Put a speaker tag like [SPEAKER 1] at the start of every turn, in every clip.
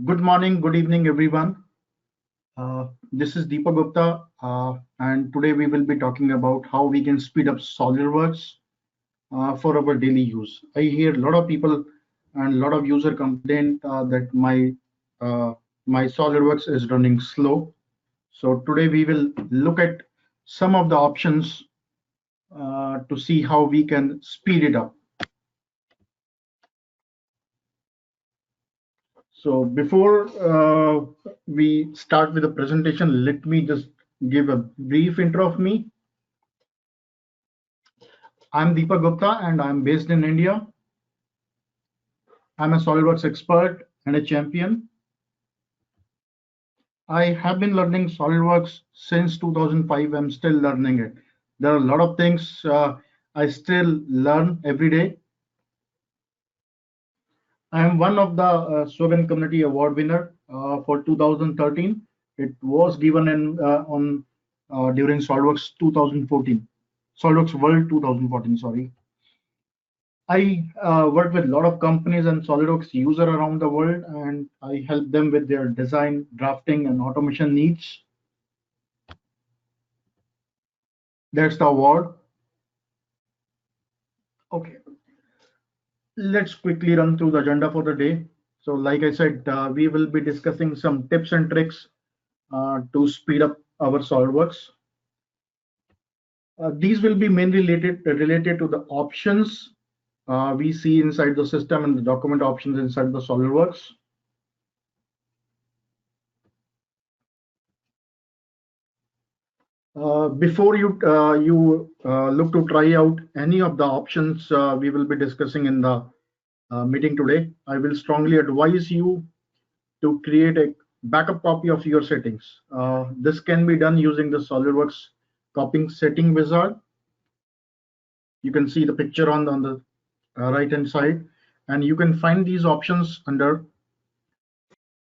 [SPEAKER 1] Good morning, good evening, everyone. This is Deepak Gupta, and today we will be talking about how we can speed up Solidworks for our daily use. I hear a lot of people and a lot of user complaint that my Solidworks is running slow. So today we will look at some of the options to see how we can speed it up. So before we start with the presentation, let me just give a brief intro of me. I'm Deepak Gupta and I'm based in India. I'm a SolidWorks expert and a champion. I have been learning SolidWorks since 2005. I'm still learning it. There are a lot of things I still learn every day. I am one of the SWUGN Community Award winner for 2013. It was given in on during SolidWorks 2014, SolidWorks World 2014. Sorry, I work with a lot of companies and SolidWorks user around the world, and I help them with their design, drafting, and automation needs. That's the award. Okay, let's quickly run through the agenda for the day. So, like I said, we will be discussing some tips and tricks to speed up our SolidWorks. These will be mainly related to the options we see inside the system and the document options inside the SolidWorks. Before you look to try out any of the options we will be discussing in the meeting today, I will strongly advise you to create a backup copy of your settings. This can be done using the SolidWorks copying setting wizard. You can see the picture on the right hand side, and you can find these options under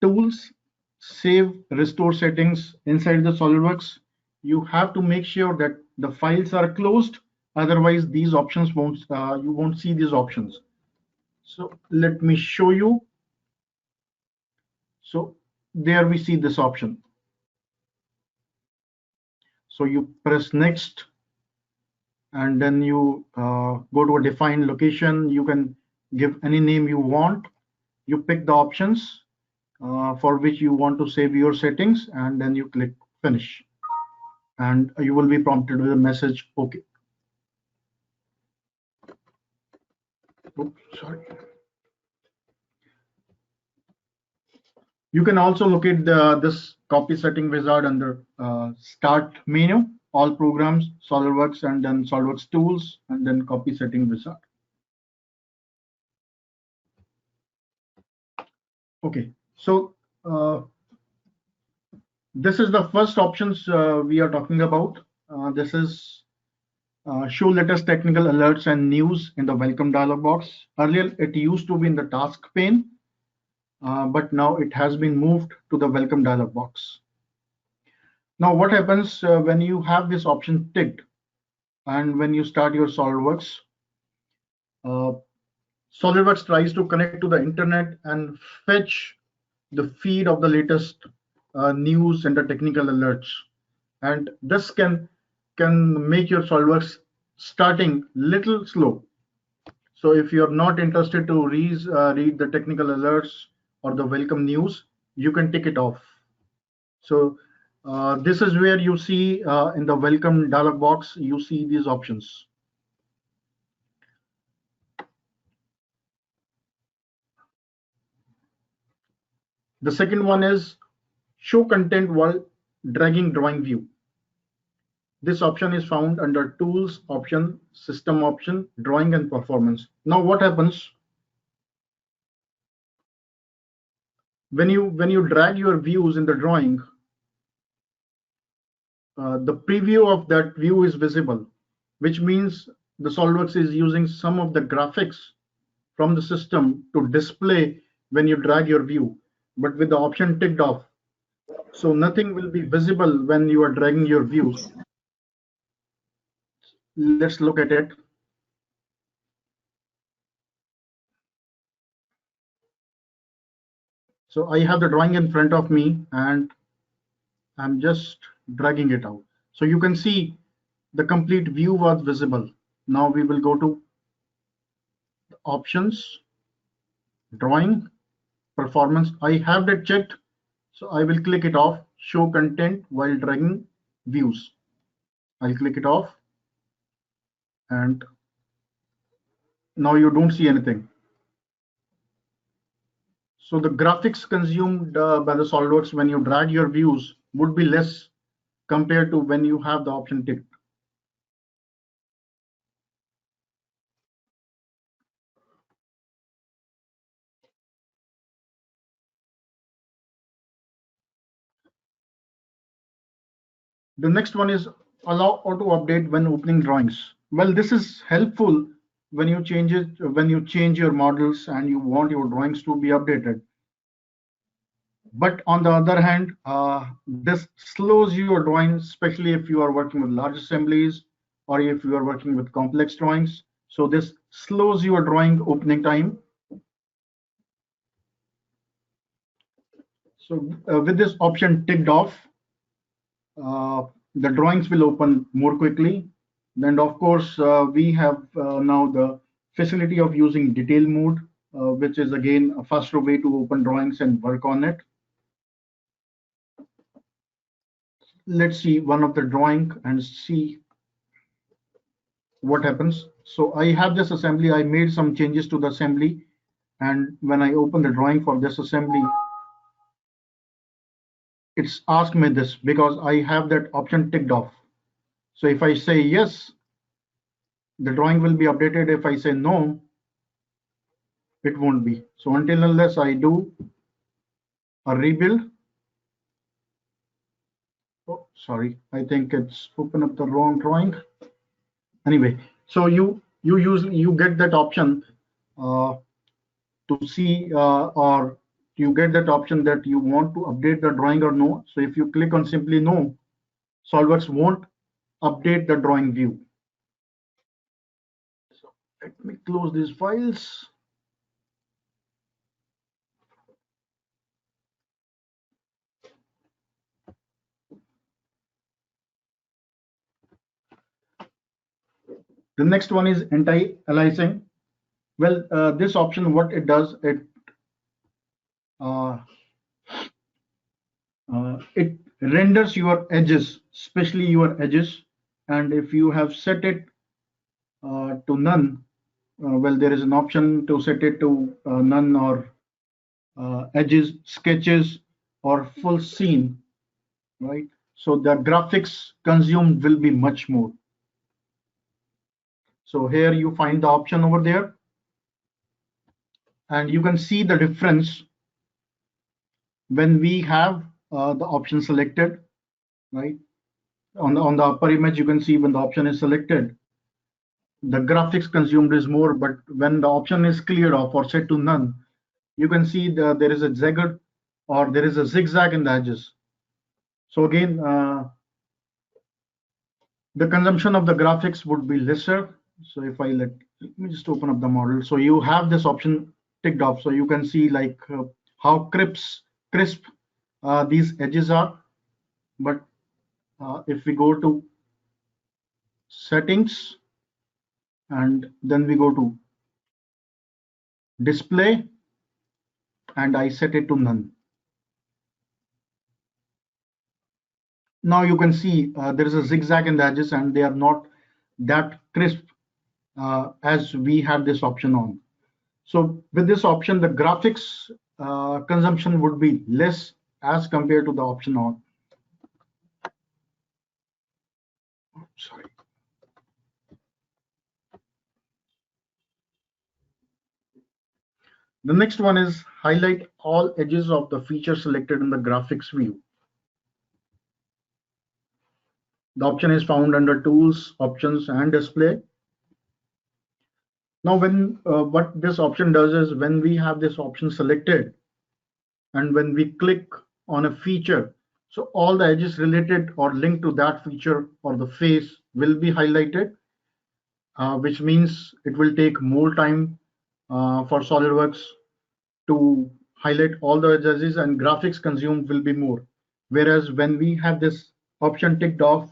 [SPEAKER 1] Tools, Save, Restore Settings inside the SolidWorks. You have to make sure that the files are closed, otherwise these options won't you won't see these options. So let me show you. So there we see this option. So you press next, and then you go to a defined location. You can give any name you want. You pick the options for which you want to save your settings, and then you click finish, and you will be prompted with a message OK. Oops, sorry. You can also locate this copy setting wizard under Start menu, All Programs, SolidWorks, and then SolidWorks Tools, and then Copy Setting Wizard. Okay, so this is the first options we are talking about. This is show latest technical alerts and news in the welcome dialog box. Earlier, it used to be in the task pane, but now it has been moved to the welcome dialog box. Now, what happens when you have this option ticked and when you start your SolidWorks? SolidWorks tries to connect to the internet and fetch the feed of the latest news and the technical alerts, and this can make your SolidWorks starting little slow. So if you're not interested to read the technical alerts or the welcome news, you can take it off. So this is where you see in the welcome dialog box, you see these options. The second one is show content while dragging drawing view. This option is found under Tools option, System option, Drawing and Performance. Now what happens when you drag your views in the drawing? The preview of that view is visible, which means the SolidWorks is using some of the graphics from the system to display when you drag your view, but with the option ticked off. So nothing will be visible when you are dragging your views. Let's look at it. So I have the drawing in front of me and I'm just dragging it out. So you can see the complete view was visible. Now we will go to options, drawing, performance. I have that checked. So I will click it off, show content while dragging views. I'll click it off and now you don't see anything. So the graphics consumed by the SolidWorks when you drag your views would be less compared to when you have the option ticked. The next one is allow auto update when opening drawings. Well, this is helpful when you change your models and you want your drawings to be updated. But on the other hand, this slows your drawings, especially if you are working with large assemblies or if you are working with complex drawings. So this slows your drawing opening time. So with this option ticked off, the drawings will open more quickly. Then of course, we have now the facility of using detail mode, which is again a faster way to open drawings and work on it. Let's see one of the drawing and see what happens. So I have this assembly. I made some changes to the assembly. And when I open the drawing for this assembly, it's asked me this because I have that option ticked off. So if I say yes, the drawing will be updated. If I say no, it won't be. So until unless I do a rebuild. Oh, sorry, I think it's open up the wrong drawing. Anyway, so you get that option to see or you get that option that you want to update the drawing or no. So if you click on simply no, SolidWorks won't update the drawing view. So let me close these files. The next one is anti-aliasing. Well, this option, what it does, it renders your edges, especially your edges. And if you have set it to none, well, there is an option to set it to none or edges, sketches, or full scene, right? So the graphics consumed will be much more. So here you find the option over there, and you can see the difference when we have the option selected, right? On the upper image, you can see when the option is selected, the graphics consumed is more, but when the option is cleared off or set to none, you can see there is a zigzag or there is a zigzag in the edges. So again, the consumption of the graphics would be lesser. So if I let me just open up the model. So you have this option ticked off. So you can see like how crisp these edges are. But if we go to settings and then we go to display and I set it to none. Now you can see there is a zigzag in the edges and they are not that crisp as we have this option on. So with this option, the graphics consumption would be less as compared to the option on. Sorry. The next one is highlight all edges of the feature selected in the graphics view. The option is found under Tools, Options, and Display. Now, when what this option does is when we have this option selected and when we click on a feature, so all the edges related or linked to that feature or the face will be highlighted, which means it will take more time for SolidWorks to highlight all the edges and graphics consumed will be more. Whereas when we have this option ticked off,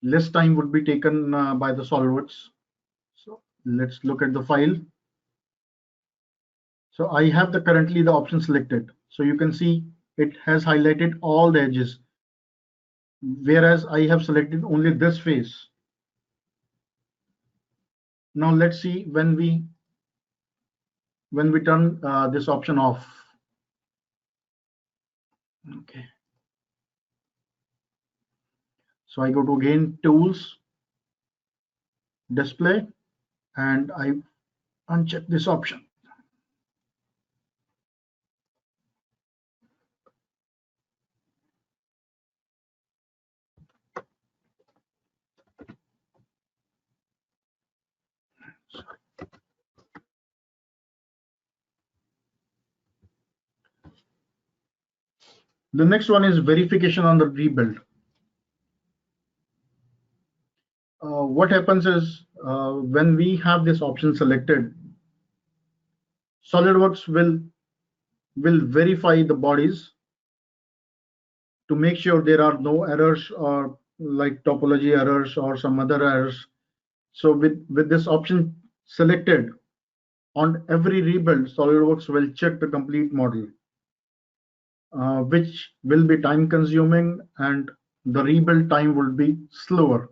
[SPEAKER 1] less time would be taken by the SolidWorks. So let's look at the file. So I have currently the option selected. So you can see it has highlighted all the edges, whereas I have selected only this face. Now let's see when we turn this option off. Okay. So I go to again Tools, Display, and I uncheck this option. The next one is verification on the rebuild. What happens is when we have this option selected, SolidWorks will verify the bodies to make sure there are no errors or like topology errors or some other errors. So with this option selected, on every rebuild, SolidWorks will check the complete model, which will be time consuming and the rebuild time will be slower.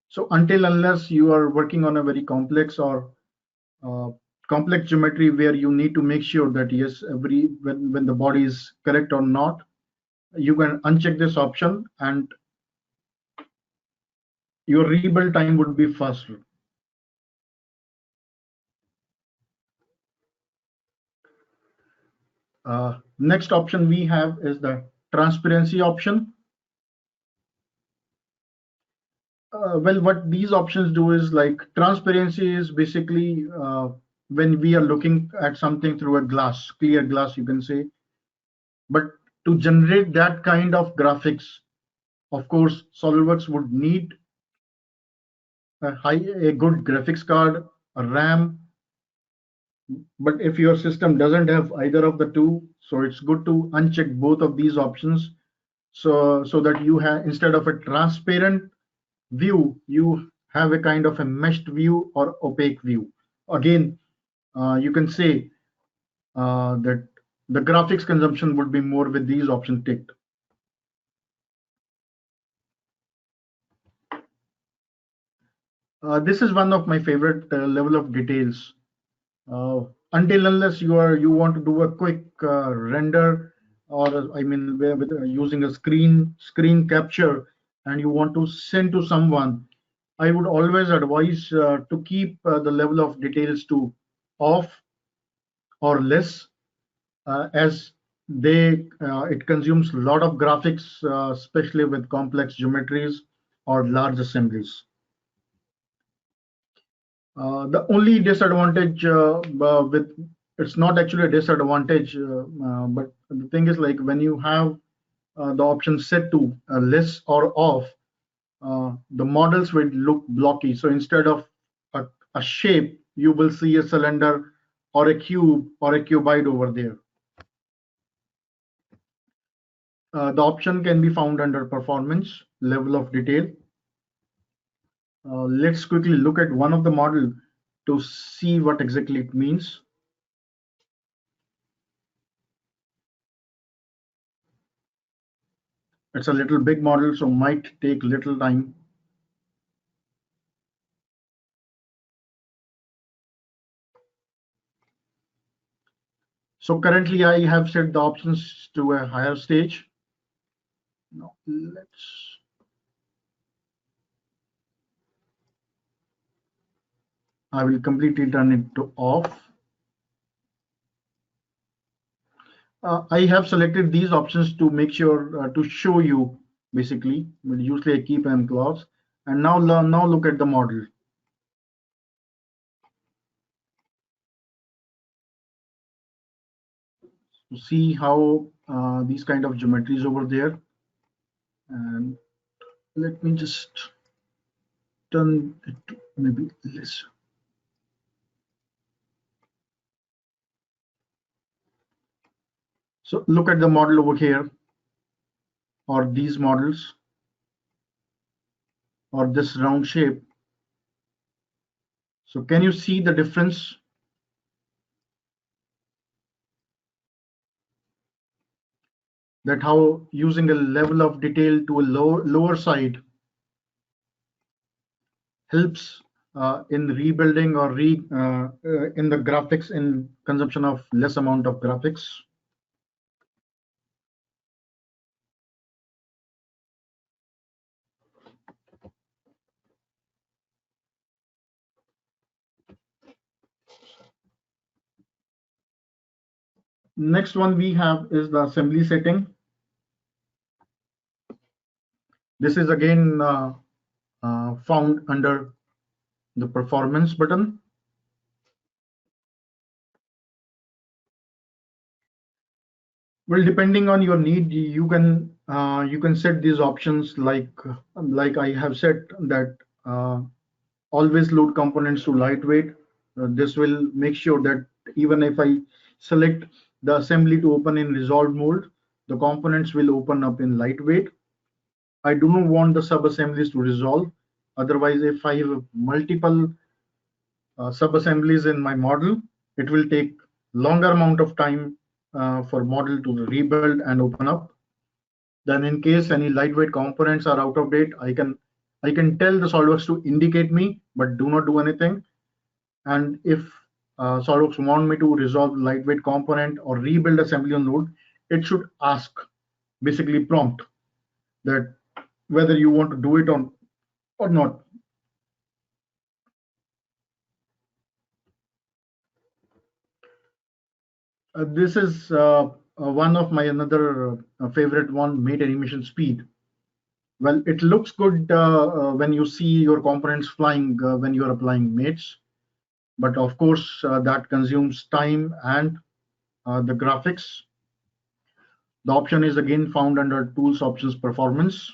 [SPEAKER 1] So until unless you are working on a very complex or complex geometry where you need to make sure that yes, when the body is correct or not, you can uncheck this option and your rebuild time would be faster. Next option we have is the transparency option. Well, what these options do is like transparency is basically when we are looking at something through a glass, clear glass, you can say. But to generate that kind of graphics, of course, SolidWorks would need a good graphics card, a RAM. But if your system doesn't have either of the two, so it's good to uncheck both of these options. So that you have, instead of a transparent view, you have a kind of a meshed view or opaque view. Again, you can say that the graphics consumption would be more with these options ticked. This is one of my favorite level of details. Until unless you want to do a quick render, or I mean with using a screen capture, and you want to send to someone, I would always advise to keep the level of details to off or less, as it consumes a lot of graphics, especially with complex geometries or large assemblies. The only disadvantage with it's not actually a disadvantage, but the thing is like when you have the option set to less or off, the models will look blocky. So instead of a shape, you will see a cylinder or a cube or a cuboid over there. The option can be found under performance, level of detail. Let's quickly look at one of the model to see what exactly it means. It's a little big model, so might take little time. So currently I have set the options to a higher stage. Now I will completely turn it to off. I have selected these options to make sure to show you basically. Usually I keep them closed. And now look at the model. To see how these kind of geometries over there. And let me just turn it to maybe less. So look at the model over here, or these models, or this round shape. So can you see the difference? That how using a level of detail to a lower side helps in rebuilding or in the graphics, in consumption of less amount of graphics. Next one we have is the assembly setting. This is again found under the performance button. Well, depending on your need, you can set these options like I have said that always load components to lightweight. This will make sure that even if I select the assembly to open in resolved mode, the components will open up in lightweight. I do not want the sub assemblies to resolve. Otherwise, if I have multiple sub assemblies in my model, it will take longer amount of time for model to rebuild and open up. Then in case any lightweight components are out of date, I can tell the SOLIDWORKS to indicate me, but do not do anything. And if SOLIDWORKS want me to resolve lightweight component or rebuild assembly on load, it should ask, basically prompt, that whether you want to do it on or not. This is one of my another favorite one, mate animation speed. Well, it looks good when you see your components flying when you are applying mates, but of course that consumes time and the graphics. The option is again found under Tools Options Performance.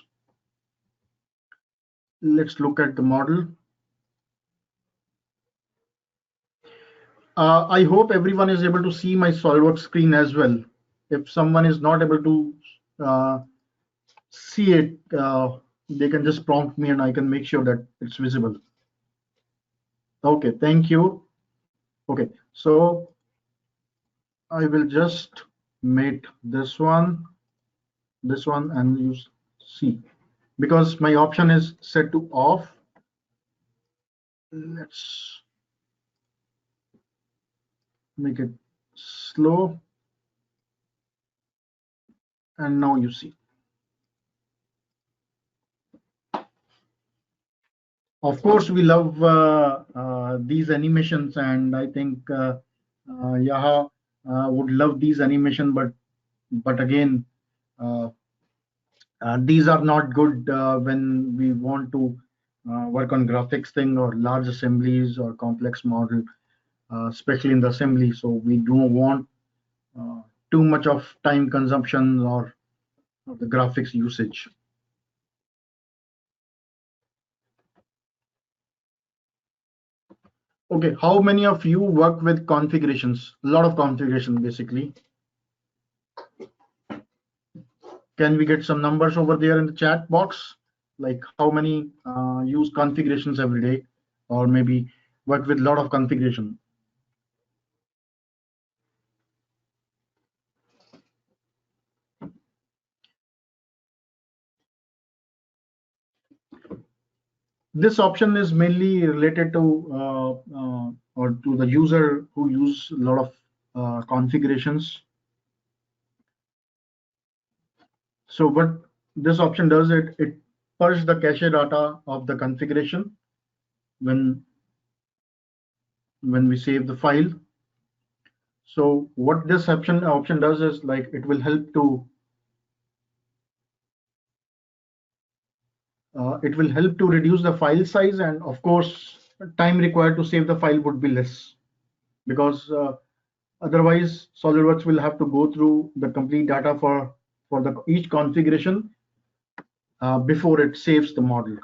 [SPEAKER 1] Let's look at the model. I hope everyone is able to see my SOLIDWORKS screen as well. If someone is not able to see it, they can just prompt me and I can make sure that it's visible. Okay, thank you. Okay, so I will just mate this one, and use C. Because my option is set to off, let's make it slow. And now you see. Of course, we love these animations, and I think Yaha would love these animation, but again, these are not good when we want to work on graphics thing or large assemblies or complex model, especially in the assembly. So we don't want too much of time consumption or the graphics usage. Okay, how many of you work with configurations? A lot of configuration, basically. Can we get some numbers over there in the chat box? Like how many use configurations every day, or maybe work with a lot of configuration? This option is mainly related to or to the user who use a lot of configurations. So what this option does, it purges the cache data of the configuration when we save the file. So what this option does is, like, it will help to reduce the file size, and of course time required to save the file would be less, because otherwise SolidWorks will have to go through the complete data for each configuration before it saves the model.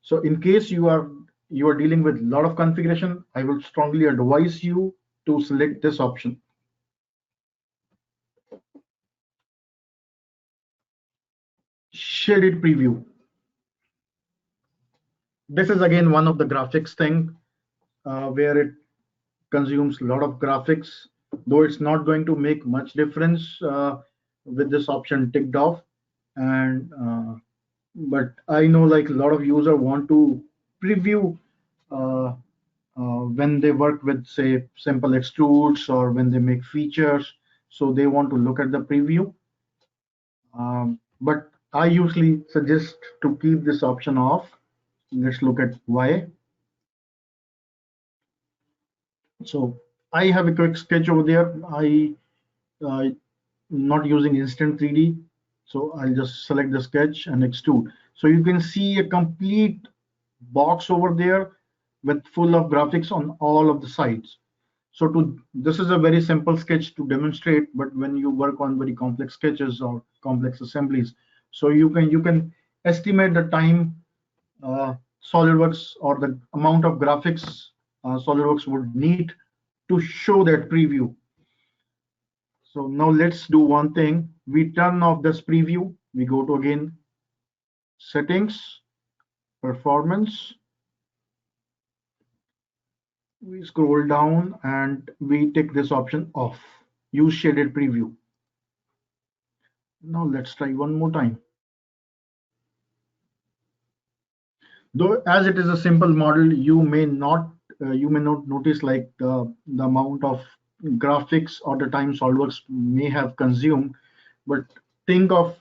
[SPEAKER 1] So in case you are dealing with a lot of configuration, I would strongly advise you to select this option. shaded preview. This is again one of the graphics thing where it consumes a lot of graphics, though it's not going to make much difference with this option ticked off. And but I know like a lot of users want to preview uh, when they work with say simple extrudes or when they make features, so they want to look at the preview. But I usually suggest to keep this option off. Let's look at why. So I have a quick sketch over there. I not using instant 3D. So I'll just select the sketch and extrude. So you can see a complete box over there with full of graphics on all of the sides. So this is a very simple sketch to demonstrate, but when you work on very complex sketches or complex assemblies, so you can estimate the time SolidWorks or the amount of graphics SolidWorks would need to show that preview. So now let's do one thing. We turn off this preview. We go to again settings, performance. We scroll down and we take this option off. Use shaded preview. Now let's try one more time. Though as it is a simple model, you may not notice like the amount of graphics or the time SolidWorks may have consumed. But think of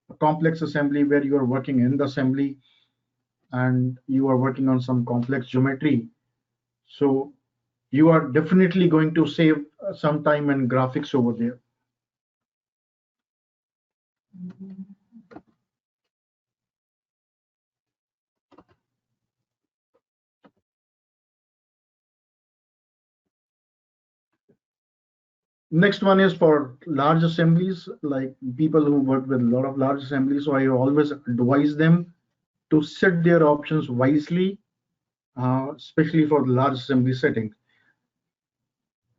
[SPEAKER 1] a complex assembly where you are working in the assembly and you are working on some complex geometry. So you are definitely going to save some time and graphics over there. Next one is for large assemblies, like people who work with a lot of large assemblies. So I always advise them to set their options wisely, especially for the large assembly setting.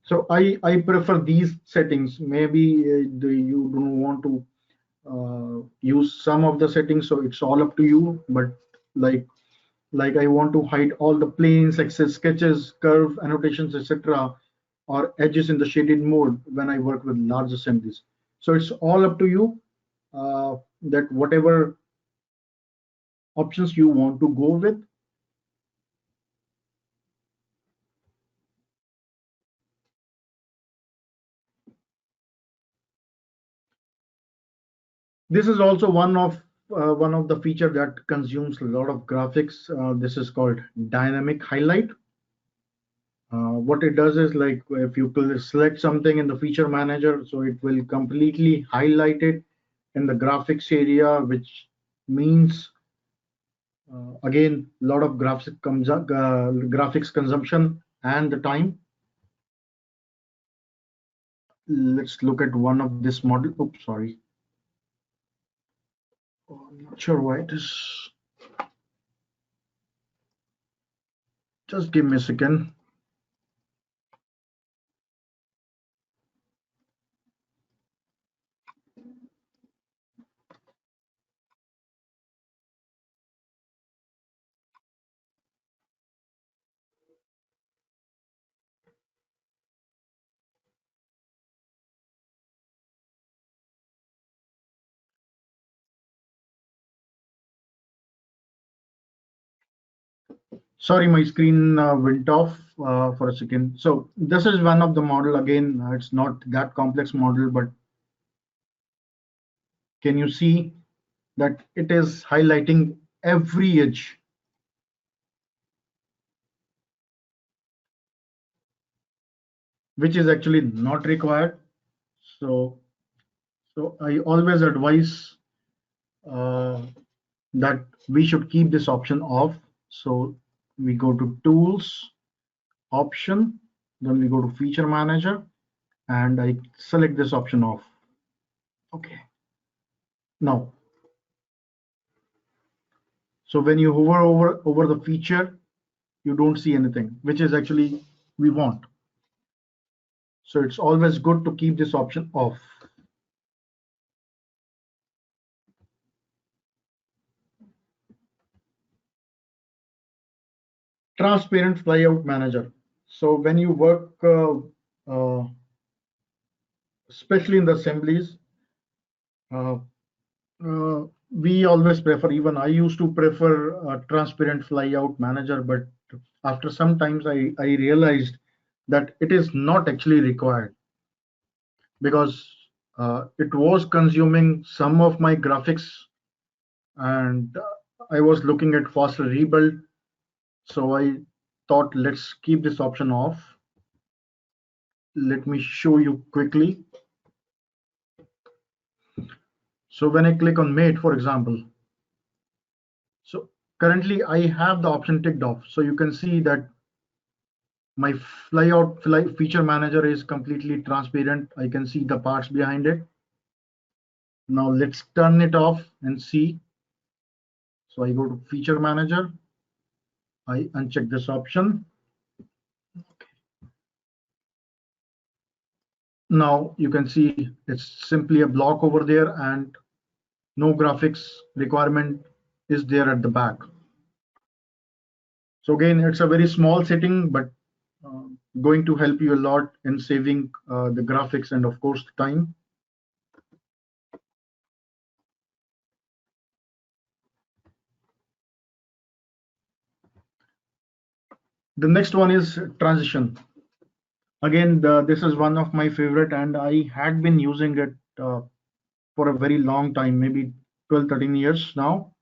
[SPEAKER 1] So I prefer these settings. Maybe you don't want to use some of the settings, so it's all up to you. But like I want to hide all the planes, like say sketches, curve, annotations, etc., or edges in the shaded mode when I work with large assemblies. So it's all up to you that whatever options you want to go with. This is also one of the feature that consumes a lot of graphics. This is called dynamic highlight. What it does is like if you select something in the feature manager, so it will completely highlight it in the graphics area, which means again a lot of graphics consumption and the time. Let's look at one of this model. Oops, sorry. Oh, I'm not sure why it is. Just give me a second. Sorry, my screen went off for a second. So this is one of the model. Again, it's not that complex model, but can you see that it is highlighting every edge? Which is actually not required. So I always advise that we should keep this option off. So we go to tools, option, then we go to feature manager, and I select this option off. Okay. Now, so when you hover over the feature, you don't see anything, which is actually we want. So it's always good to keep this option off. transparent flyout manager. So when you work, especially in the assemblies, uh, we always prefer, even I used to prefer a transparent flyout manager, but after some times I realized that it is not actually required, because it was consuming some of my graphics, and I was looking at faster rebuild. So I thought, let's keep this option off. Let me show you quickly. So when I click on mate, for example, so currently I have the option ticked off. So you can see that my feature manager is completely transparent. I can see the parts behind it. Now let's turn it off and see. So I go to feature manager. I uncheck this option. Now you can see it's simply a block over there, and no graphics requirement is there at the back. So again, it's a very small setting, but going to help you a lot in saving the graphics and of course the time. The next one is transition. Again, this is one of my favorite, and I had been using it for a very long time, maybe 12, 13 years now.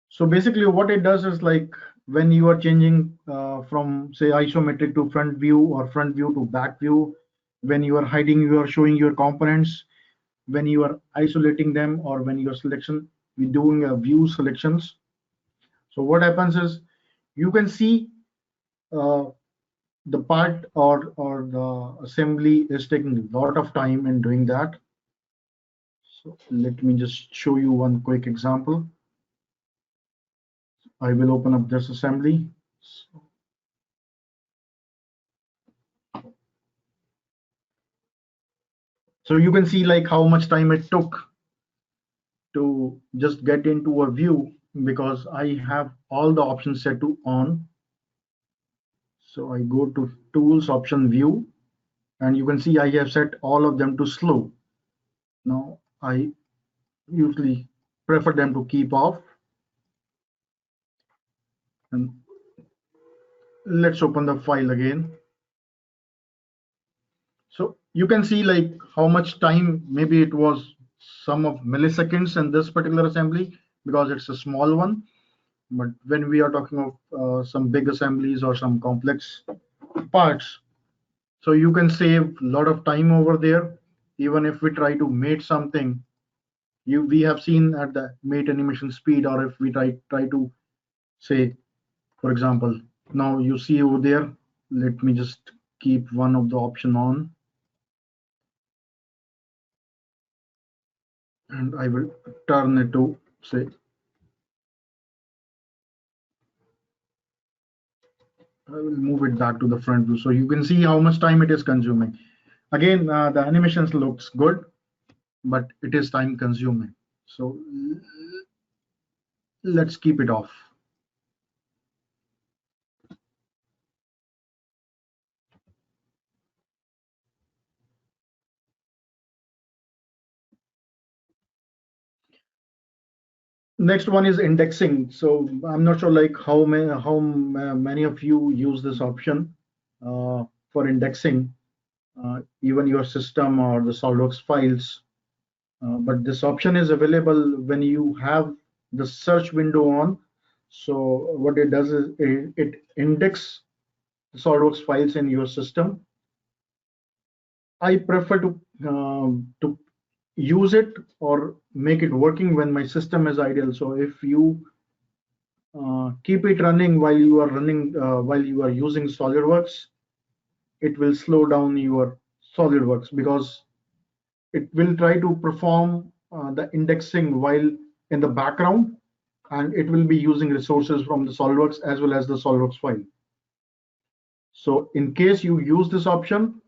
[SPEAKER 1] So basically what it does is, like, when you are changing from say isometric to front view or front view to back view, when you are hiding, you are showing your components, when you are isolating them, or when you are doing a view selections. So what happens is, you can see uh, the part or the assembly is taking a lot of time in doing that. So let me just show you one quick example. I will open up this assembly. So you can see like how much time it took to just get into a view, because I have all the options set to on. So I go to tools option view, and you can see I have set all of them to slow. Now I usually prefer them to keep off. And let's open the file again. So you can see like how much time, maybe it was some of milliseconds in this particular assembly, because it's a small one. But when we are talking of some big assemblies or some complex parts, so you can save a lot of time over there. Even if we try to mate something, we have seen at the mate animation speed, or if we try to say, for example, now you see over there, let me just keep one of the option on, and I will turn it to say, I will move it back to the front view, so you can see how much time it is consuming. Again, the animations looks good, but it is time consuming. So let's keep it off. Next one is indexing. So I'm not sure like many of you use this option for indexing even your system or the SolidWorks files. But this option is available when you have the search window on. So what it does is it index the SolidWorks files in your system. I prefer to use it or make it working when my system is idle. So if you keep it running while you are using SolidWorks, it will slow down your SolidWorks, because it will try to perform the indexing while in the background, and it will be using resources from the SolidWorks as well as the SolidWorks file. So in case you use this option,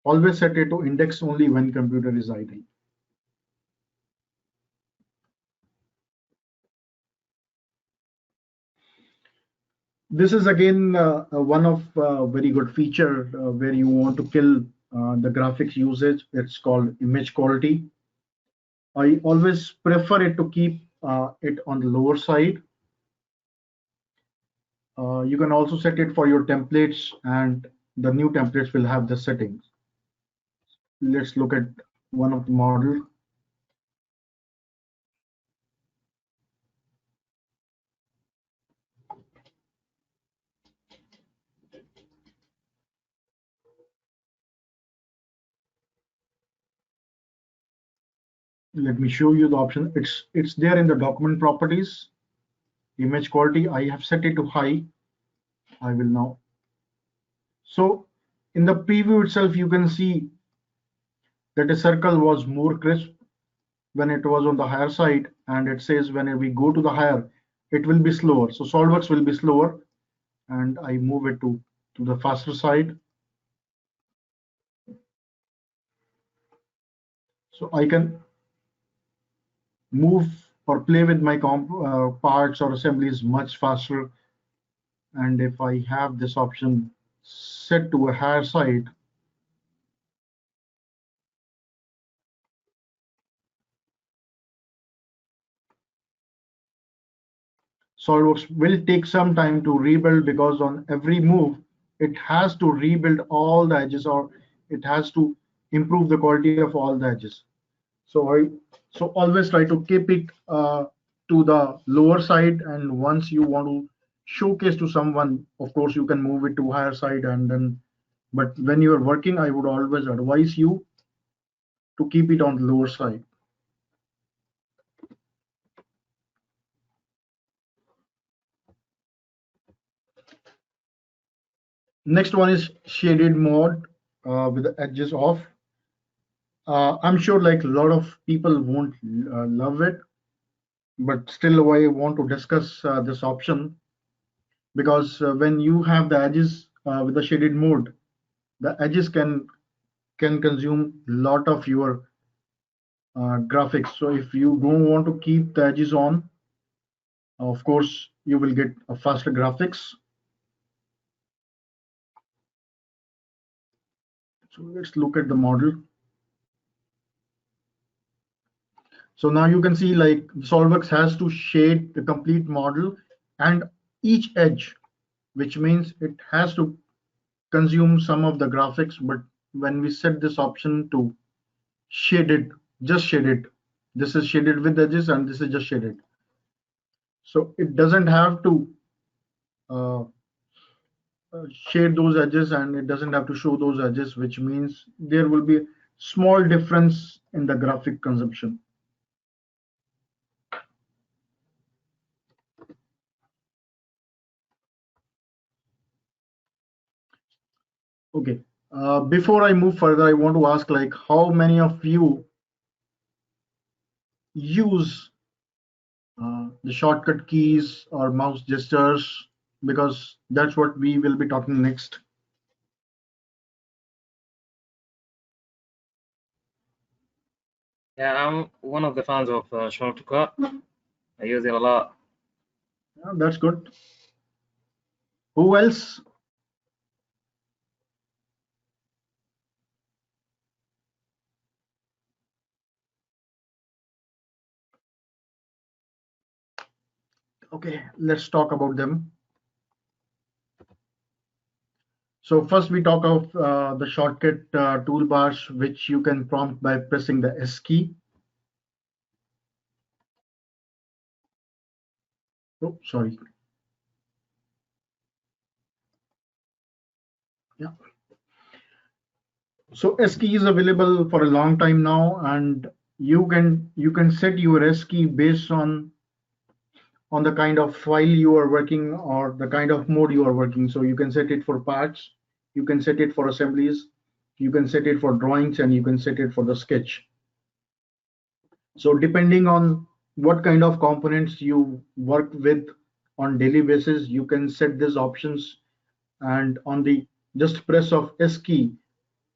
[SPEAKER 1] always set it to index only when computer is idle. This is again one of very good feature where you want to kill the graphics usage. It's called image quality. I always prefer it to keep it on the lower side. You can also set it for your templates, and the new templates will have the settings. Let's look at one of the model. Let me show you the option. It's there in the document properties. Image quality, I have set it to high. I will now. So in the preview itself, you can see that a circle was more crisp when it was on the higher side, and it says when we go to the higher, it will be slower. So SolidWorks will be slower, and I move it to the faster side. So I can move or play with my parts or assemblies much faster. And if I have this option set to a higher side, SolidWorks will take some time to rebuild, because on every move, it has to rebuild all the edges, or it has to improve the quality of all the edges. So always try to keep it to the lower side, and once you want to showcase to someone, of course you can move it to higher side, and then, but when you are working, I would always advise you to keep it on the lower side. Next one is shaded mode with the edges off. I'm sure like a lot of people won't love it, but still I want to discuss this option, because when you have the edges with the shaded mode, the edges can consume a lot of your graphics. So if you don't want to keep the edges on, of course you will get a faster graphics. So let's look at the model. So now you can see like SolidWorks has to shade the complete model and each edge, which means it has to consume some of the graphics. But when we set this option to shaded, just shaded, this is shaded with edges and this is just shaded. So it doesn't have to uh, shade those edges, and it doesn't have to show those edges, which means there will be small difference in the graphic consumption. Okay, before I move further, I want to ask like how many of you use the shortcut keys or mouse gestures, because that's what we will be talking next.
[SPEAKER 2] Yeah, I'm one of the fans of shortcut. I use it a lot.
[SPEAKER 1] Yeah, that's good. Who else? Okay, let's talk about them. So first we talk of the shortcut toolbars, which you can prompt by pressing the S key. Oh, sorry. Yeah. So S key is available for a long time now, and you can set your S key based on the kind of file you are working or the kind of mode you are working. So you can set it for parts, you can set it for assemblies, you can set it for drawings, and you can set it for the sketch. So depending on what kind of components you work with on daily basis, you can set these options, and on the just press of S key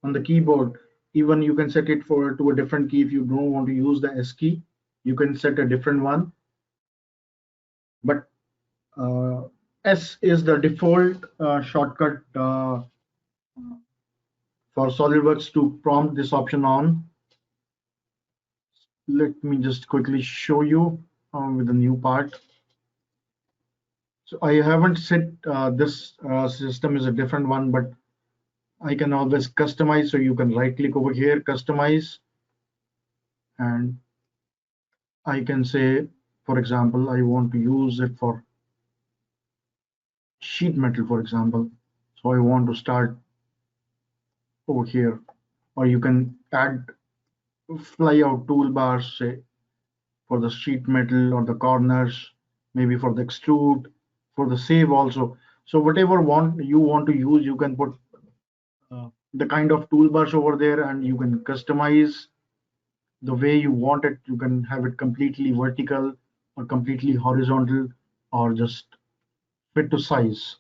[SPEAKER 1] on the keyboard, even you can set it for to a different key. If you don't want to use the S key, you can set a different one. But S is the default shortcut for SolidWorks to prompt this option on. Let me just quickly show you with the new part. So I haven't set this system is a different one, but I can always customize. So you can right click over here, customize, and I can say, for example, I want to use it for sheet metal, for example. So I want to start over here, or you can add flyout toolbars, say for the sheet metal or the corners, maybe for the extrude, for the save also. So whatever you want to use, you can put the kind of toolbars over there, and you can customize the way you want it. You can have it completely vertical or completely horizontal, or just fit to size.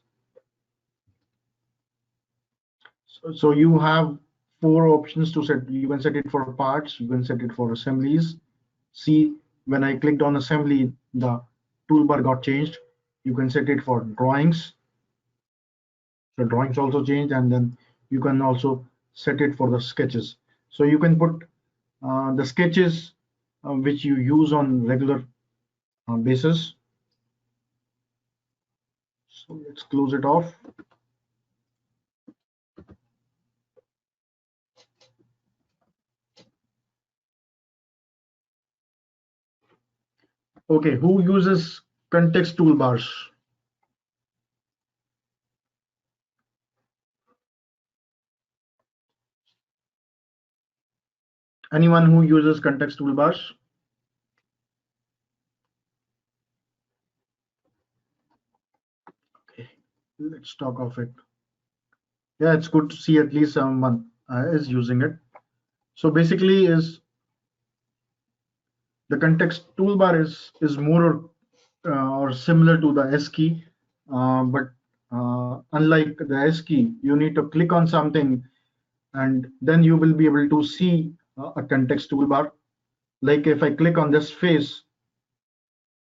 [SPEAKER 1] So you have 4 options to set. You can set it for parts, you can set it for assemblies. See, when I clicked on assembly, the toolbar got changed. You can set it for drawings. So drawings also changed, and then you can also set it for the sketches. So you can put the sketches which you use on regular basis. So let's close it off. Okay, who uses context toolbars? Anyone who uses context toolbars? Okay, let's talk of it. Yeah, it's good to see at least someone is using it. So basically, is the context toolbar is more or similar to the S key, but unlike the S key, you need to click on something, and then you will be able to see a context toolbar. Like if I click on this face,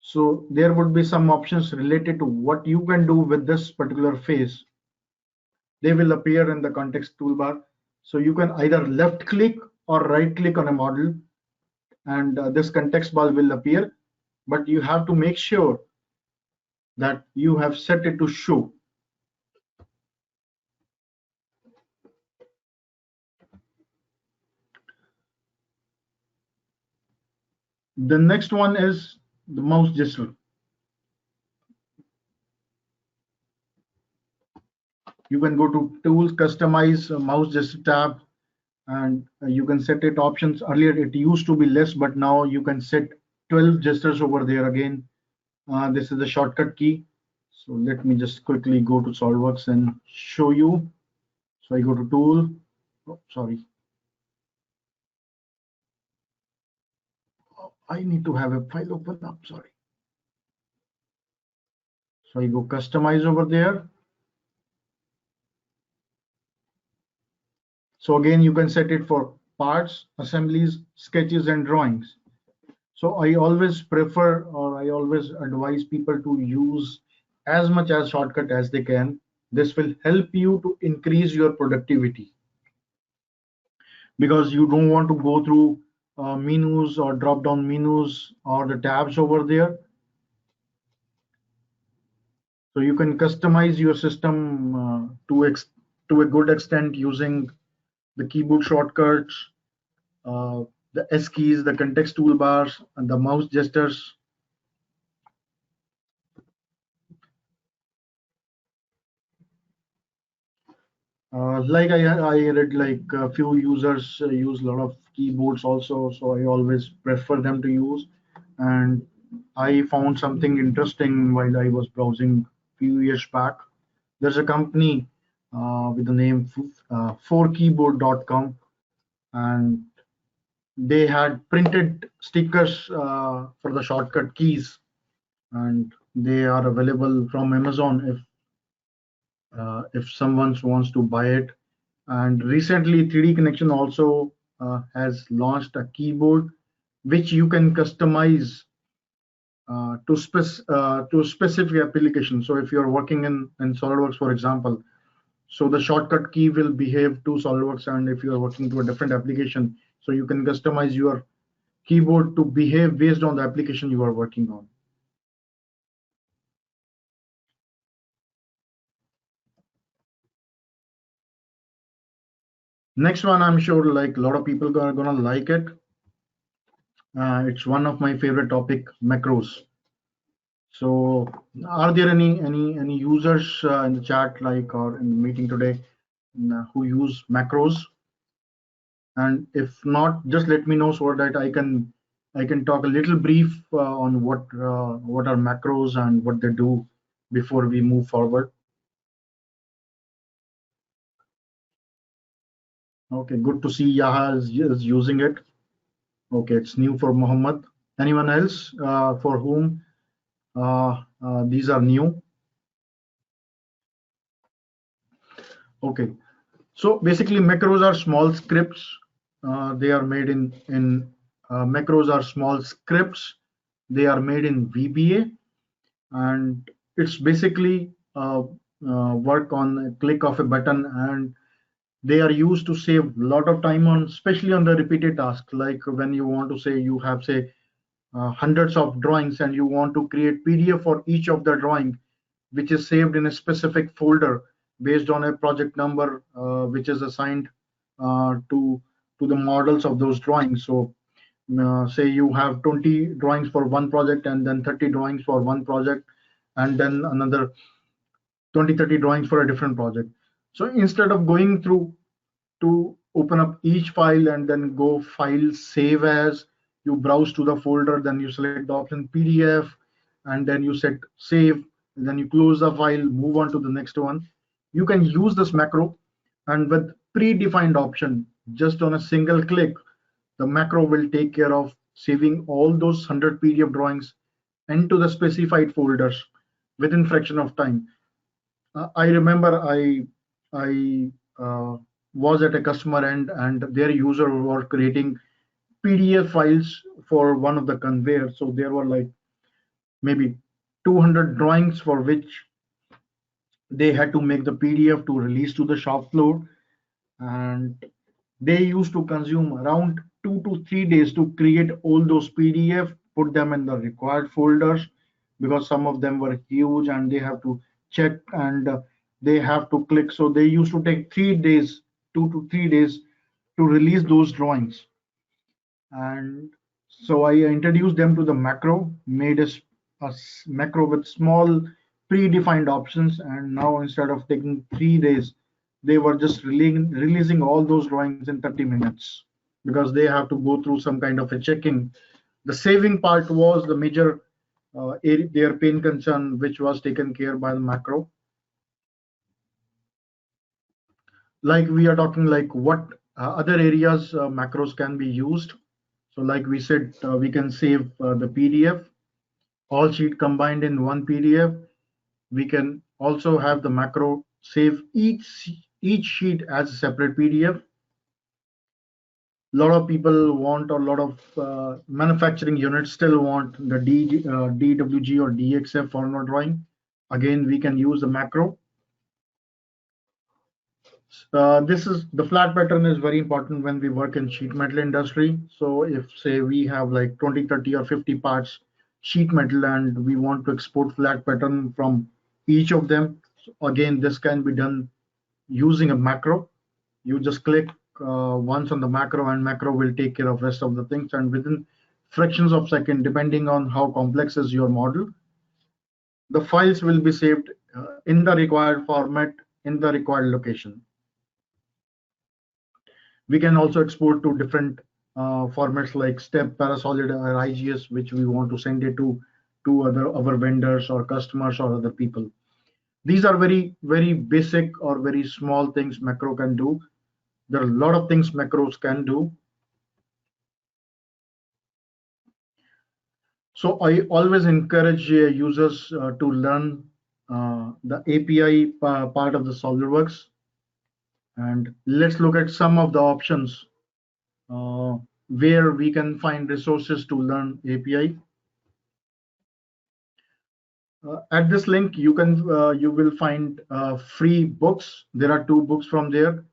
[SPEAKER 1] so there would be some options related to what you can do with this particular face. They will appear in the context toolbar. So you can either left click or right click on a model, and this context bar will appear, but you have to make sure that you have set it to show. The next one is the mouse gesture. You can go to tools, customize mouse gesture tab, and you can set it options. Earlier it used to be less, but now you can set 12 gestures over there again. This is the shortcut key. So let me just quickly go to SolidWorks and show you. So I go to tool. Oh, sorry. Oh, I need to have a file open up. Sorry. So I go customize over there. So again, you can set it for parts, assemblies, sketches, and drawings. So I always prefer, or I always advise people to use as much as shortcut as they can. This will help you to increase your productivity, because you don't want to go through menus or drop down menus or the tabs over there. So you can customize your system to a good extent using the keyboard shortcuts, uh, the S keys, the context toolbars, and the mouse gestures. Like I read, like a few users use a lot of keyboards also, so I always prefer them to use. And I found something interesting while I was browsing a few years back. There's a company with the name 4keyboard.com, and they had printed stickers for the shortcut keys, and they are available from Amazon if someone wants to buy it. And recently 3D Connection also has launched a keyboard which you can customize to specific application. So if you're working in SolidWorks, for example, so the shortcut key will behave to SolidWorks, and if you're working to a different application, so you can customize your keyboard to behave based on the application you are working on. Next one, I'm sure like a lot of people are gonna like it. It's one of my favorite topic, macros. So are there any users in the chat, like, or in the meeting today, who use macros? And if not, just let me know so that I can talk a little brief on what are macros and what they do before we move forward. Okay, good to see Yaha is using it. Okay, it's new for Muhammad. Anyone else for whom these are new? Okay, so basically macros are small scripts. They are made in macros are small scripts. They are made in VBA, and it's basically work on a click of a button, and they are used to save a lot of time on, especially on the repeated task, like when you want to say you have say hundreds of drawings and you want to create PDF for each of the drawing, which is saved in a specific folder based on a project number which is assigned to the models of those drawings. So say you have 20 drawings for one project, and then 30 drawings for one project, and then another 20-30 drawings for a different project. So instead of going through to open up each file and then go file save as, you browse to the folder, then you select the option PDF, and then you set save, and then you close the file, move on to the next one. You can use this macro, and with predefined option, just on a single click, the macro will take care of saving all those 100 PDF drawings into the specified folders within fraction of time. I remember I was at a customer end, and their user were creating PDF files for one of the conveyors. So there were like maybe 200 drawings for which they had to make the PDF to release to the shop floor, and they used to consume around 2 to 3 days to create all those PDF, put them in the required folders, because some of them were huge and they have to check, and they have to click. So they used to take 3 days, 2 to 3 days to release those drawings. And so I introduced them to the macro, made a macro with small predefined options, and now instead of taking 3 days, they were just releasing all those drawings in 30 minutes, because they have to go through some kind of a checking. The saving part was the major their pain concern, which was taken care by the macro. Like we are talking like what other areas macros can be used. So like we said, we can save the PDF, all sheet combined in one PDF. We can also have the macro save each sheet as a separate PDF. A lot of people want, or a lot of manufacturing units still want the DWG or DXF format drawing. Again, we can use the macro. This is the flat pattern is very important when we work in sheet metal industry. So if say we have like 20, 30 or 50 parts sheet metal and we want to export flat pattern from each of them, so again, this can be done using a macro. You just click once on the macro, and macro will take care of rest of the things, and within fractions of second, depending on how complex is your model, the files will be saved in the required format in the required location. We can also export to different formats like step, parasolid, or IGS, which we want to send it to our vendors or customers or other people. These are very basic or very small things macro can do. There are a lot of things macros can do. So I always encourage users to learn the API part of the SolidWorks, and let's look at some of the options where we can find resources to learn API. At this link, you will find free books. There are 2 books from there.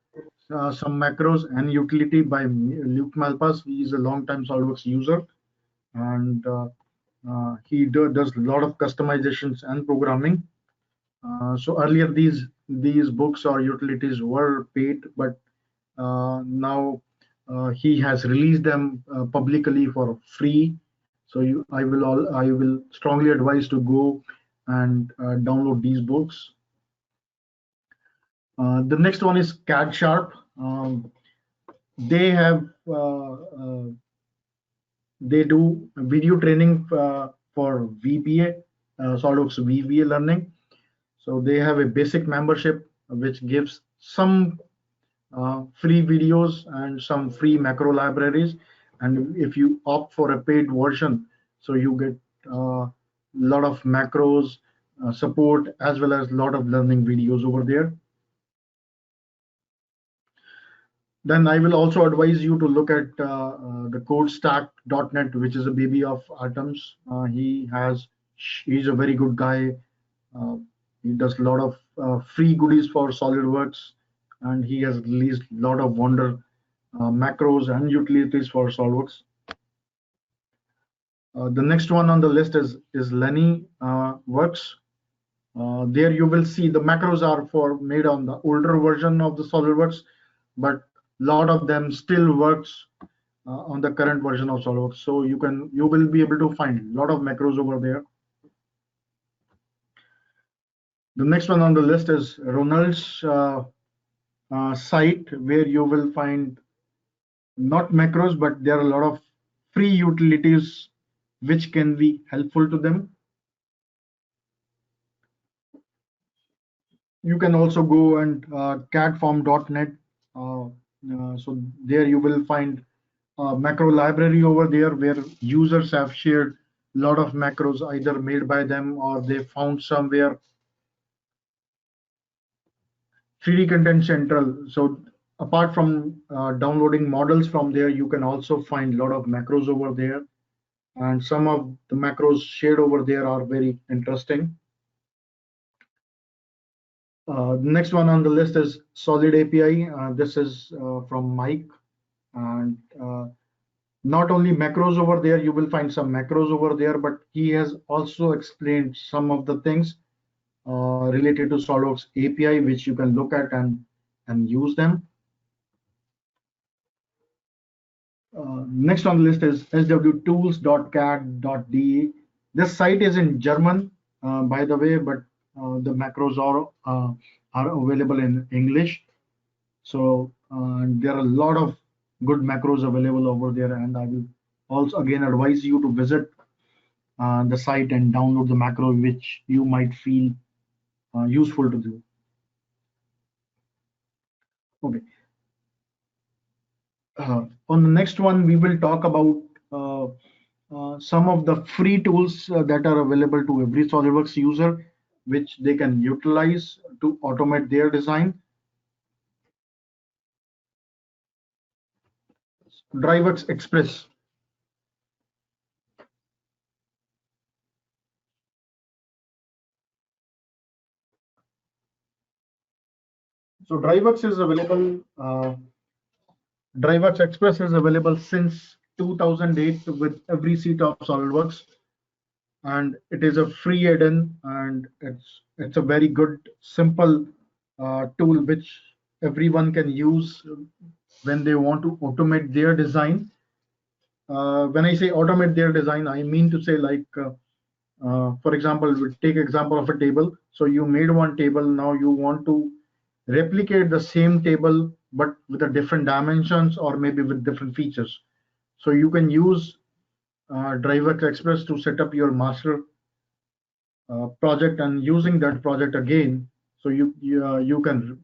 [SPEAKER 1] Some macros and utility by Luke Malpass. He is a long-time SolidWorks user, and he does a lot of customizations and programming. So earlier these books or utilities were paid, but now he has released them publicly for free. So I will strongly advise to go and download these books. The next one is CAD Sharp. They have they do video training for VBA, SolidWorks VBA learning. So they have a basic membership which gives some free videos and some free macro libraries. And if you opt for a paid version, so you get a lot of macros support as well as a lot of learning videos over there. Then I will also advise you to look at the CodeStack.net, which is a baby of Atoms. He's a very good guy. He does a lot of free goodies for SolidWorks, and he has released a lot of wonder macros and utilities for SolidWorks. The next one on the list is Lenny Works. There you will see the macros are made on the older version of the SolidWorks, but a lot of them still works on the current version of SolidWorks. So you will be able to find a lot of macros over there. The next one on the list is Ronald's site, where you will find not macros, but there are a lot of free utilities which can be helpful to them. You can also go and cadform.net. So there you will find a macro library over there where users have shared a lot of macros either made by them or they found somewhere. 3D Content Central. So apart from downloading models from there, you can also find a lot of macros over there. And some of the macros shared over there are very interesting. The next one on the list is Solid API. This is from Mike. And not only macros over there, you will find some macros over there, but he has also explained some of the things related to SolidWorks API, which you can look at and use them. Next on the list is swtools.cad.de. This site is in German, by the way, but the macros are available in English. So there are a lot of good macros available over there, and I will also again advise you to visit the site and download the macro which you might feel useful to do. Okay. On the next one, we will talk about some of the free tools that are available to every SolidWorks user, which they can utilize to automate their design. DriveWorks Express. So DriveWorks is available. DriveWorks Express is available since 2008 with every seat of SolidWorks, and it is a free add-in, and it's a very good, simple tool which everyone can use when they want to automate their design. When I say automate their design, I mean to say like, for example, we take example of a table. So you made one table, now you want to replicate the same table but with a different dimensions or maybe with different features. So you can use DriveWorks Express to set up your master project, and using that project again, so you can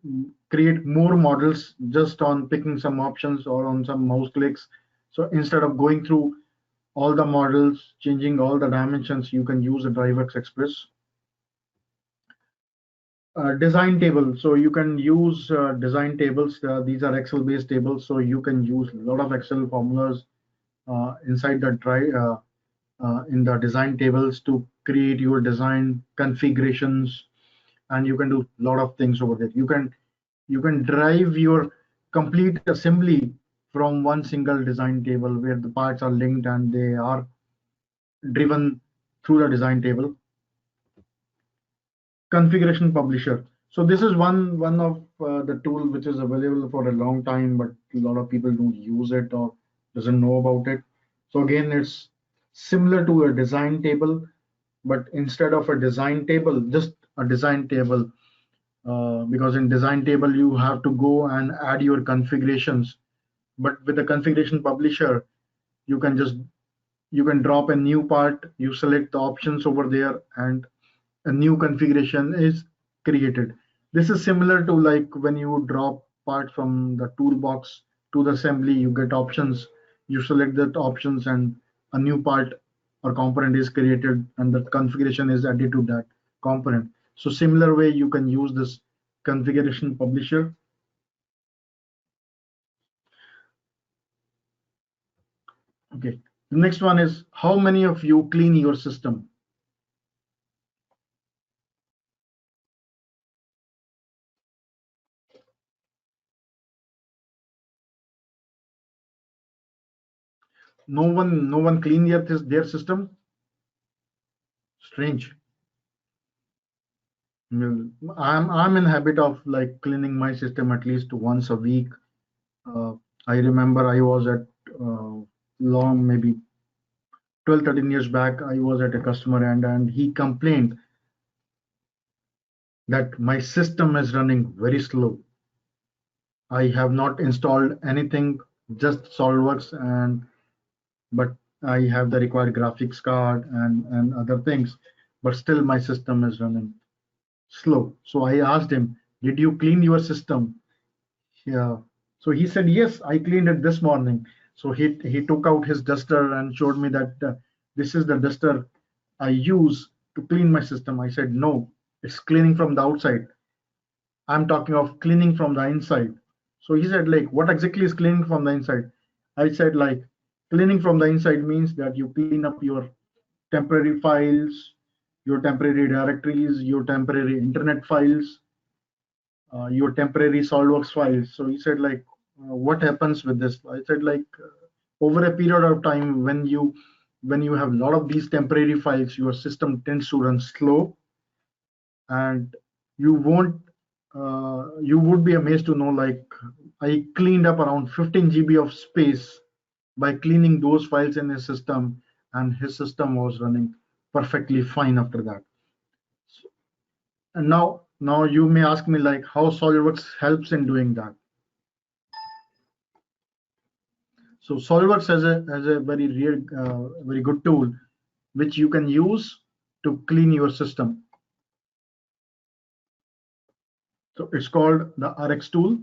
[SPEAKER 1] create more models just on picking some options or on some mouse clicks. So instead of going through all the models, changing all the dimensions, you can use a DriveWorks Express. Design table. So you can use design tables. These are Excel based tables. So you can use a lot of Excel formulas inside the in the design tables to create your design configurations, and you can do a lot of things over there. You can drive your complete assembly from one single design table where the parts are linked and they are driven through the design table. Configuration publisher. So this is one of the tool which is available for a long time, but a lot of people don't use it or doesn't know about it. So again, it's similar to a design table, but instead of a design table, just a design table, because in design table you have to go and add your configurations. But with the configuration publisher, you can just you can drop a new part, you select the options over there, and a new configuration is created. This is similar to like when you drop part from the toolbox to the assembly, you get options, you select that options and a new part or component is created and the configuration is added to that component. So similar way you can use this configuration publisher. Okay, the next one is how many of you clean your system? No one clean their system. Strange. Well, I'm in habit of like cleaning my system at least once a week. Uh, I remember I was at long maybe 12-13 years back. I was at a customer and he complained that my system is running very slow. I have not installed anything, just SolidWorks, and but I have the required graphics card and other things, but still my system is running slow. So I asked him, "Did you clean your system?" Yeah. So he said, yes, I cleaned it this morning. So he took out his duster and showed me that this is the duster I use to clean my system. I said, no, it's cleaning from the outside. I'm talking of cleaning from the inside. So he said, like, what exactly is cleaning from the inside? I said, like, cleaning from the inside means that you clean up your temporary files, your temporary directories, your temporary internet files, your temporary SolidWorks files. So he said, like, what happens with this? I said, like, over a period of time, when you have a lot of these temporary files, your system tends to run slow, and you won't. You would be amazed to know, like, I cleaned up around 15 GB of space by cleaning those files in his system, and his system was running perfectly fine after that. And now you may ask me like how SolidWorks helps in doing that. So SolidWorks has a very real, very good tool which you can use to clean your system. So it's called the RX tool.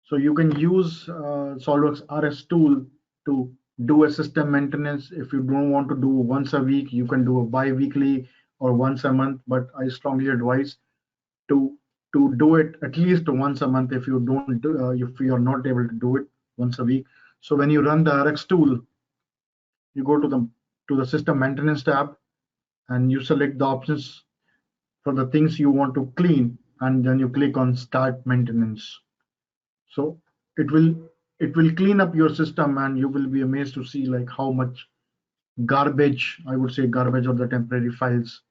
[SPEAKER 1] So you can use SolidWorks RX tool to do a system maintenance. If you don't want to do once a week, you can do a bi-weekly or once a month. But I strongly advise to do it at least once a month if you don't if you are not able to do it once a week. So when you run the RX tool, you go to the system maintenance tab and you select the options for the things you want to clean, and then you click on start maintenance. So it will clean up your system, and you will be amazed to see like how much garbage, I would say garbage of the temporary files,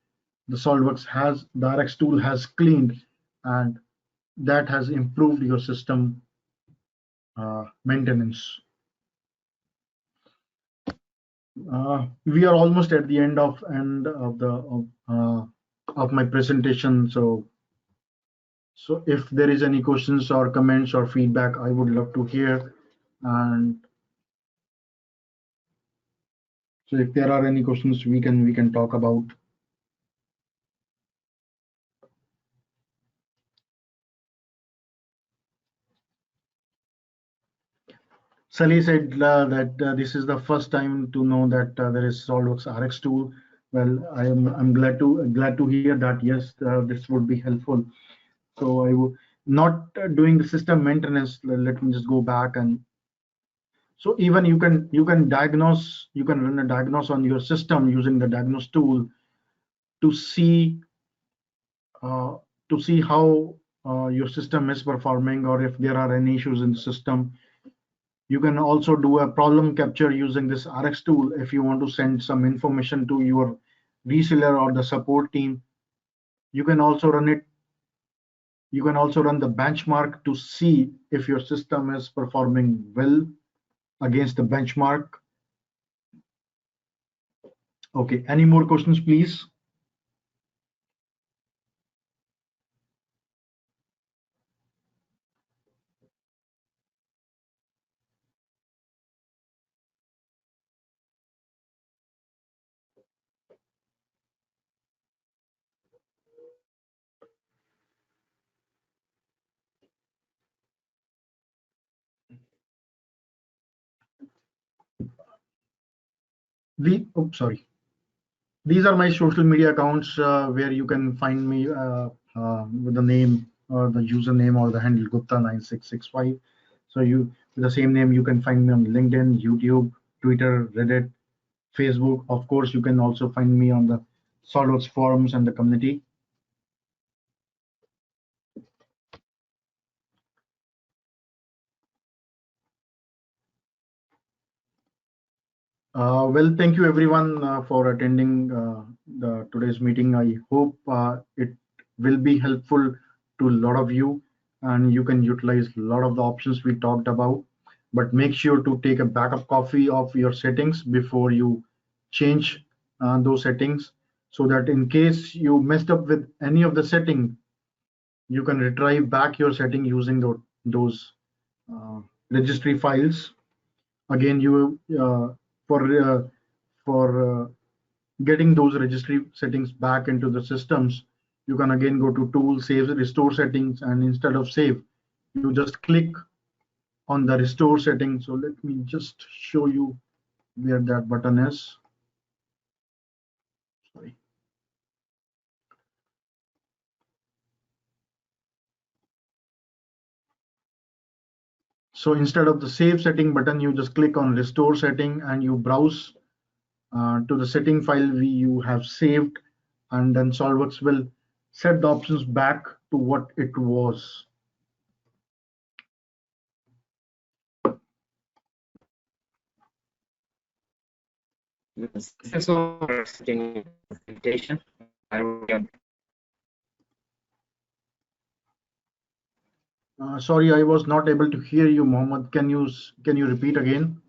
[SPEAKER 1] the SolidWorks has, the RX tool has cleaned, and that has improved your system maintenance. We are almost at the end of my presentation. So if there is any questions or comments or feedback, I would love to hear. And so if there are any questions, we can talk about. Sally said that this is the first time to know that there is SolidWorks RX tool. Well, I'm glad to hear that. Yes, this would be helpful. So I will not doing the system maintenance. Let me just go back. And So even you can diagnose, you can run a diagnose on your system using the diagnose tool to see uh, how your system is performing, or if there are any issues in the system. You can also do a problem capture using this RX tool if you want to send some information to your reseller or the support team. You can also run it. You can also run the benchmark to see if your system is performing well against the benchmark. Okay, any more questions, please? Sorry. These are my social media accounts where you can find me with the name or the username or the handle Gupta9665. So with the same name, you can find me on LinkedIn, YouTube, Twitter, Reddit, Facebook. Of course, you can also find me on the Solidworks forums and the community. Well, thank you everyone for attending today's meeting. I hope it will be helpful to a lot of you, and you can utilize a lot of the options we talked about. But make sure to take a backup copy of your settings before you change those settings, so that in case you messed up with any of the setting, you can retrieve back your setting using those registry files. Again, you for getting those registry settings back into the systems, you can again go to tool, save, restore settings, and instead of save, you just click on the restore setting. So let me just show you where that button is. Sorry. So instead of the save setting button, you just click on restore setting and you browse to the setting file you have saved, and then SolidWorks will set the options back to what it was.
[SPEAKER 2] Thanks for setting invitation.
[SPEAKER 1] Sorry, I was not able to hear you, Mohammed. Can you repeat again?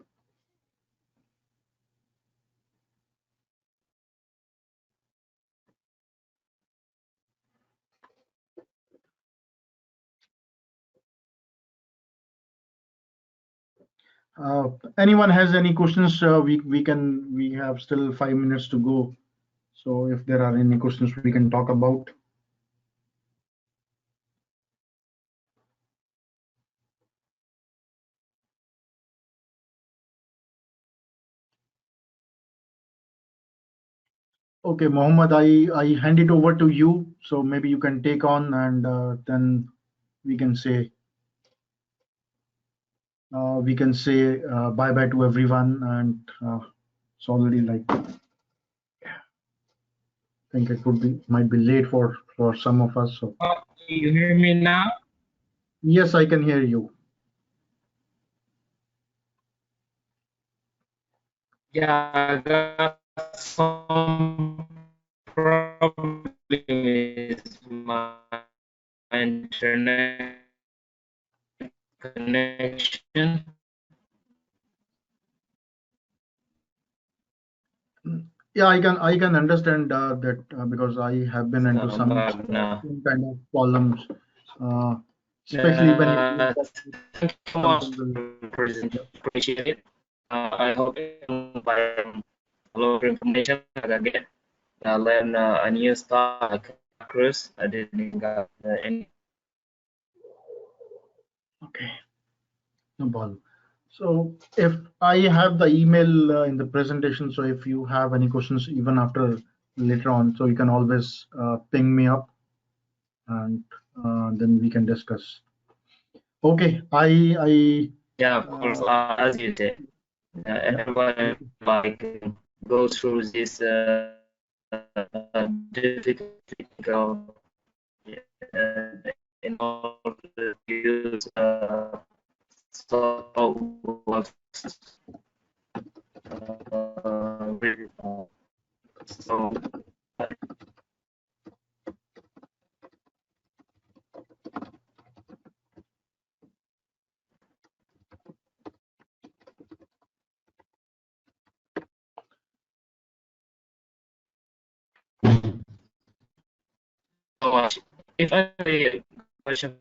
[SPEAKER 1] Anyone has any questions? We have still 5 minutes to go. So if there are any questions, we can talk about. Okay, Mohammed, I hand it over to you. So maybe you can take on, and then we can say bye bye to everyone. And it's already like, I think it might be late for some of us. So
[SPEAKER 3] you hear me now?
[SPEAKER 1] yes, I can hear you.
[SPEAKER 3] Yeah, I got some problem with my internet connection.
[SPEAKER 1] Yeah, I can understand that because I have been into some kind of problems, especially when you
[SPEAKER 3] thank you so much
[SPEAKER 1] something
[SPEAKER 3] for presenting. Appreciate it. I hope a lot of information I get. I learn a new stuff like Chris. I didn't got any.
[SPEAKER 1] Okay, no problem. So if I have the email in the presentation, so if you have any questions even after later on, so you can always ping me up, and then we can discuss. Okay,
[SPEAKER 3] Yeah, of course, as you said, everybody like go through this difficult in order to use SolidWorks. So much. If I have a question,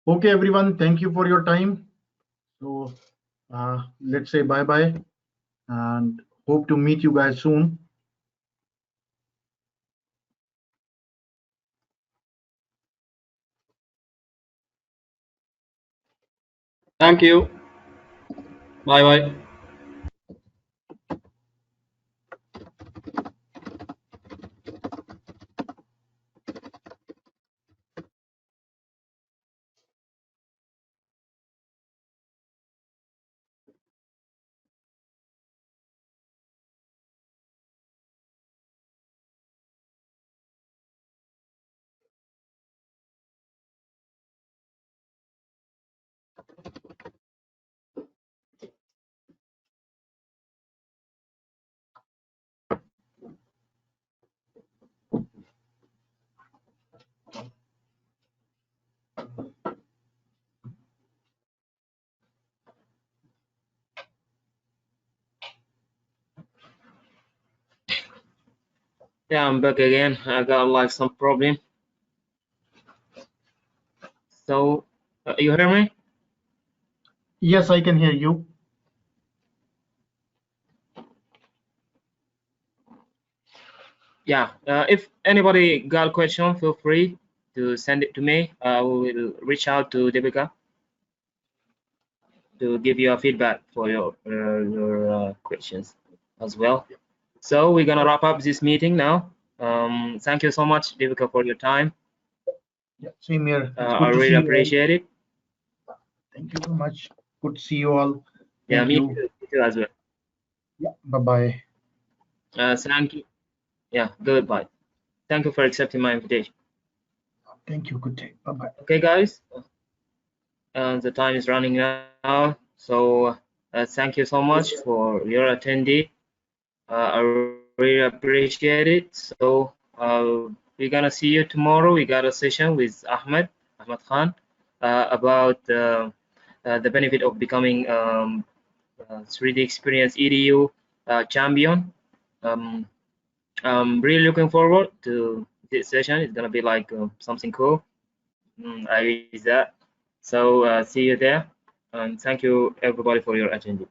[SPEAKER 1] Okay, everyone, thank you for your time. So let's say bye-bye and hope to meet you guys soon.
[SPEAKER 4] Thank you. Bye bye.
[SPEAKER 3] yeah, I'm back again. I got like some problem. So you hear me?
[SPEAKER 1] Yes, I can hear you.
[SPEAKER 3] Yeah. If anybody got a question, feel free to send it to me. I will reach out to Deepak to give you a feedback for your questions as well. So we're gonna wrap up this meeting now. Thank you so much, Deepak, for your time.
[SPEAKER 1] Yeah, same here.
[SPEAKER 3] I really appreciate it.
[SPEAKER 1] Thank you so much. Good to see you all.
[SPEAKER 3] Yeah,
[SPEAKER 1] Thank
[SPEAKER 3] me
[SPEAKER 1] you.
[SPEAKER 3] too as well.
[SPEAKER 1] Yeah, bye-bye.
[SPEAKER 3] Thank you. Yeah, goodbye. Thank you for accepting my invitation.
[SPEAKER 1] Thank you. Good day. Bye-bye.
[SPEAKER 3] Okay, guys. The time is running out, so thank you so much for your attendee. I really appreciate it. So we're gonna see you tomorrow. We got a session with Ahmed Khan about the benefit of becoming 3D Experience EDU champion. I'm really looking forward to this session. It's gonna be like something cool. I use that. So see you there, and thank you everybody for your attention.